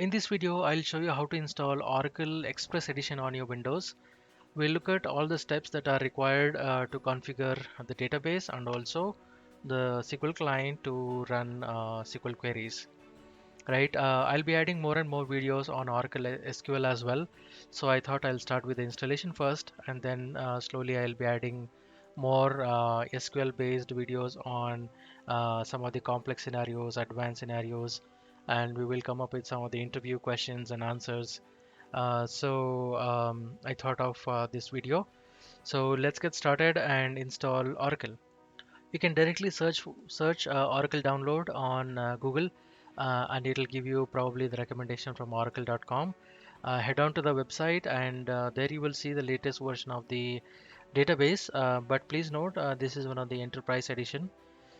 In this video, I'll show you how to install Oracle Express Edition on your Windows. We'll look at all the steps that are required to configure the database and also the SQL client to run SQL queries. Right, I'll be adding more and more videos on Oracle SQL as well. So I thought I'll start with the installation first, and then slowly I'll be adding more SQL based videos on some of the complex scenarios, advanced scenarios, and we will come up with some of the interview questions and answers. I thought of this video. So let's get started and install Oracle. You can directly search Oracle download on Google, and it'll give you probably the recommendation from oracle.com. Head on to the website, and there you will see the latest version of the database. But please note, this is one of the enterprise edition,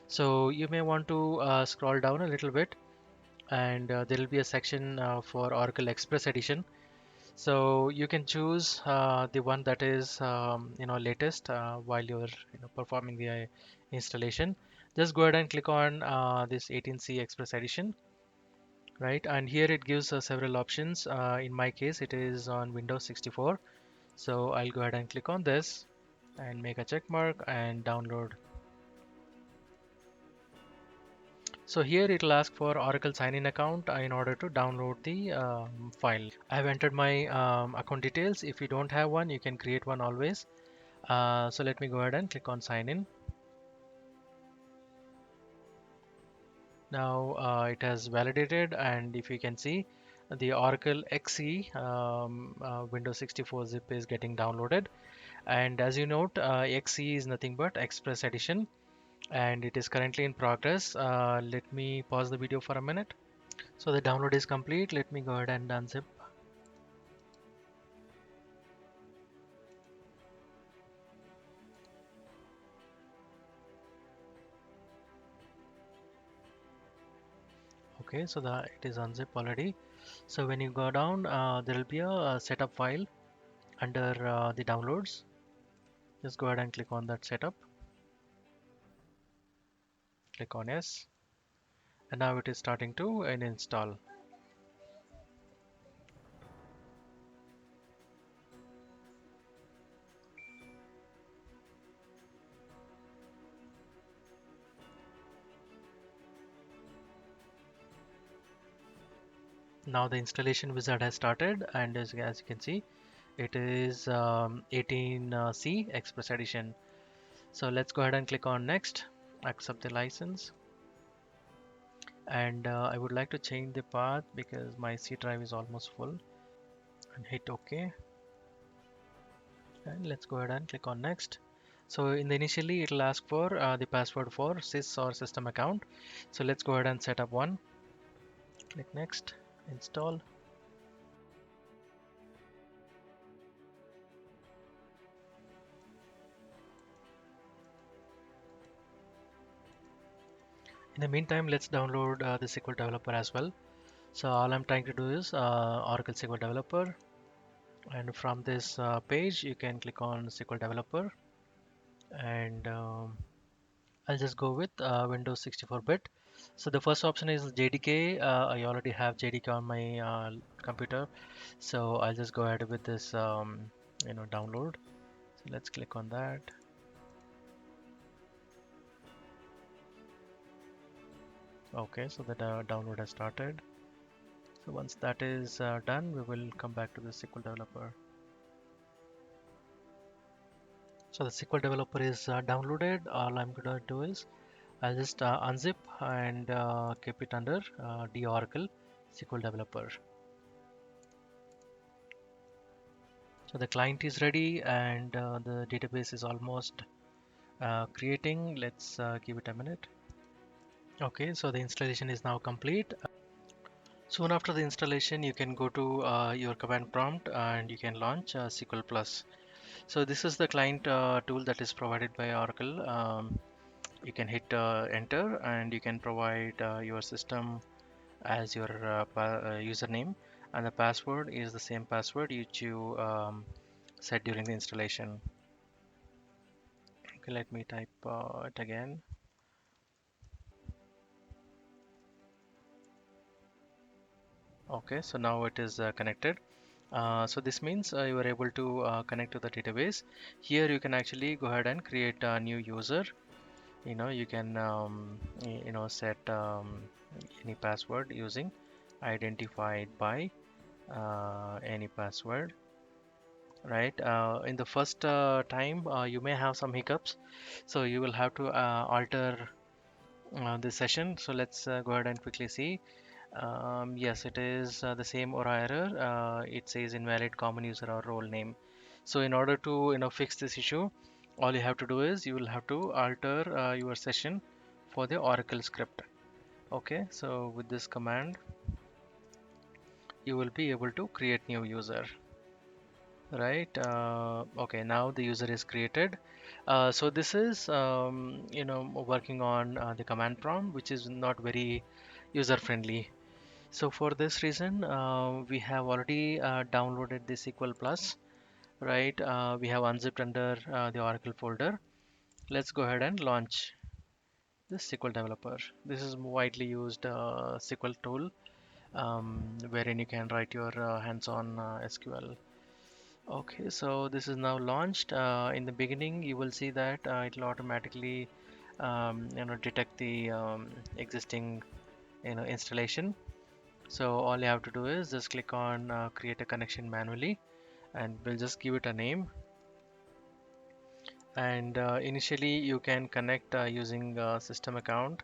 so you may want to scroll down a little bit, and there will be a section for Oracle Express edition. So you can choose the one that is latest while you're performing the installation. Just go ahead and click on this 18C Express Edition, right? And here it gives several options. In my case, it is on Windows 64. So I'll go ahead and click on this and make a check mark and download. So here it'll ask for Oracle sign-in account in order to download the file. I've entered my account details. If you don't have one, you can create one always. So let me go ahead and click on sign in. Now it has validated, and if you can see, the Oracle XE Windows 64 zip is getting downloaded. And as you note, XE is nothing but Express Edition, and it is currently in progress. Let me pause the video for a minute. So the download is complete. Let me go ahead and unzip. Okay, so it is unzipped already. So when you go down, there will be a setup file under the downloads. Just go ahead and click on that setup. Click on yes, and now it is starting to install. Now the installation wizard has started, and as you can see, it is 18C Express Edition. So let's go ahead and click on next, accept the license. And I would like to change the path because my C drive is almost full, and hit OK. And let's go ahead and click on next. So in the initially it'll ask for the password for sys or system account. So let's go ahead and set up one. Click next, install. In the meantime, let's download the SQL Developer as well. So all I'm trying to do is Oracle SQL Developer, and from this page you can click on SQL Developer, and I'll just go with Windows 64-bit. So the first option is JDK. I already have JDK on my computer, so I'll just go ahead with this download. So let's click on that. Okay, so the download has started. So once that is done, we will come back to the SQL Developer. So the SQL Developer is downloaded. All I'm gonna do is I'll just unzip and keep it under the Oracle SQL Developer. So the client is ready, and the database is almost creating. Let's give it a minute. Okay, so the installation is now complete. Soon after the installation, you can go to your command prompt and you can launch SQL Plus. So this is the client tool that is provided by Oracle. You can hit enter, and you can provide your system as your username, and the password is the same password which you set during the installation. Okay, let me type it again. Okay, so now it is connected. So this means you are able to connect to the database. Here you can actually go ahead and create a new user. You can set any password using identified by any password, right? In the first time, you may have some hiccups, so you will have to alter this session. So let's go ahead and quickly see. Yes, it is the same or error. It says invalid common user or role name. So in order to fix this issue, all you have to do is you will have to alter your session for the Oracle script. Okay, so with this command, you will be able to create new user. Right. Okay, now the user is created. So this is working on the command prompt, which is not very user friendly. So for this reason, we have already downloaded the SQL Plus, right? We have unzipped under the Oracle folder. Let's go ahead and launch this SQL Developer. This is widely used SQL tool, wherein you can write your hands-on SQL. Okay, so this is now launched. In the beginning, you will see that it will automatically, detect the existing, installation. So all you have to do is just click on create a connection manually, and we'll just give it a name. And initially, you can connect using system account,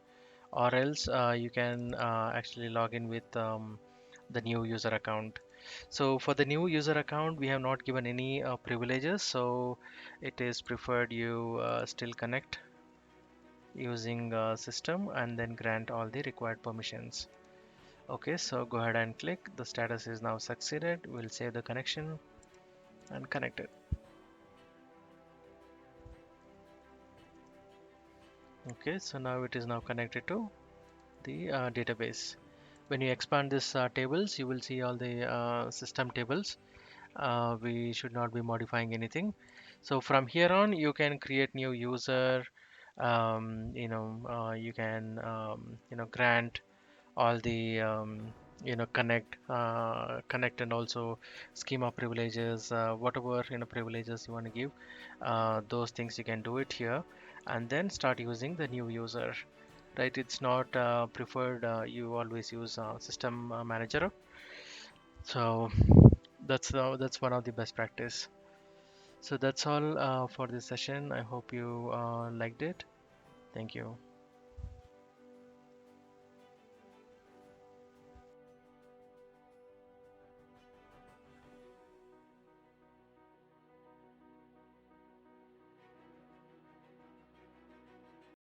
or else you can actually log in with the new user account. So for the new user account, we have not given any privileges, so it is preferred you still connect using system and then grant all the required permissions. Okay, so go ahead and click. The status is now succeeded. We'll save the connection and connect it. Okay, so now it is now connected to the database. When you expand this tables, you will see all the system tables. We should not be modifying anything. So from here on, you can create new user. You can grant all the connect and also schema privileges, whatever privileges you want to give. Those things you can do it here, and then start using the new user. Right? It's not preferred. You always use system manager. So that's one of the best practice. So that's all for this session. I hope you liked it. Thank you.